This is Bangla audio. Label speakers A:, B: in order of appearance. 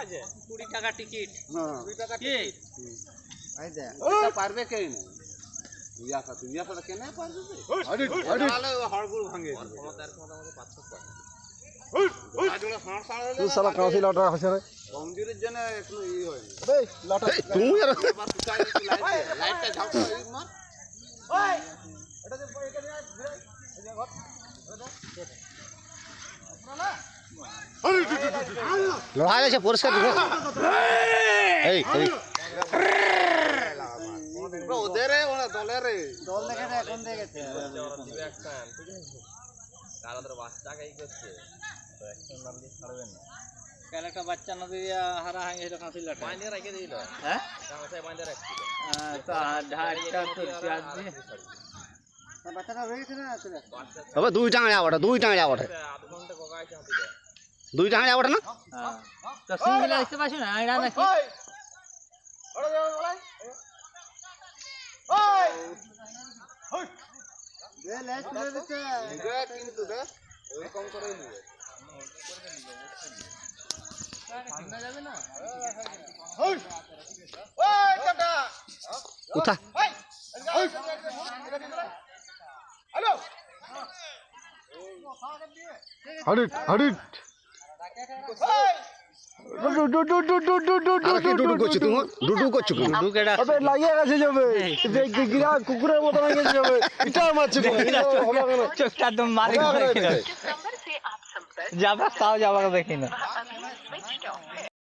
A: আছে 20 টাকা টিকিট।
B: হ্যাঁ
A: 20 টাকা টিকিট।
B: এই দে
C: এটা পারবে কেই না ইয়া সাথে কেনে পারবে
B: আরে আরে
C: তাহলে হড়গুড় ভাঙে দিবে ক্ষমতার মধ্যে পার্থক্য আছে আজলে হাড় সাড় হলে
B: তুই শালা কাউসি লটা আছে রে
C: কমজোরির জন্য একটু ই হয় না
B: এই লটা
D: তুই আর
C: এবার তুই লাইটটা ঝাপটা মার
A: ওই এটা যে এখানে ঘুরে এই যে ঘর
D: লড়াই আছে পরিষ্কার দিবে এই এই
C: ওদের ওরা দলের
B: দল দেখে রে কোন দেখেছে
A: কারাদের বাচ্চাকে এই করছে তো অ্যাকশন নাম দিয়ে ছাড়বেন না কাল একটা বাচ্চা নদী হারা হাঙ্গে এটা কাঁচি লাটা বাইন্দে রেখে দিল হ্যাঁ কাঁচায় বাইন্দে রাখছিল তো ঢাকটা তো পেঁয়াজ দিয়ে
B: বাচ্চাটা রয়েছে না চলে
D: তবে দুই টাকা যাওয়াটা
A: আধ ঘন্টা কোকাইছে হাতিটা
D: দুই টাকা যাওয়াটা না
A: হ্যাঁ তো সিঙ্গেল আসতে পারছ না এটা নাকি ওরে ওরে ওই
B: এ লেজ তুলে দিতে
C: কিন্তু দেখ এরকম করেই নিবে
A: সামনে যাবে না
C: ওই ওই টাটা
D: কোথা
C: হ্যালো
B: হাড়িট হাড়িট
D: আরে কি ডুডু করছিস তুমি ডুডু করছো কেন
A: ডুডু কেডা
B: আবে লাগিয়ে গেছে যাবে গিরা কুকুরের মতো লাগিয়ে যাবে এটা মারছে
A: চোখটা একদম মালিক হয়ে গেল যাবা তাও যাবা দেখি না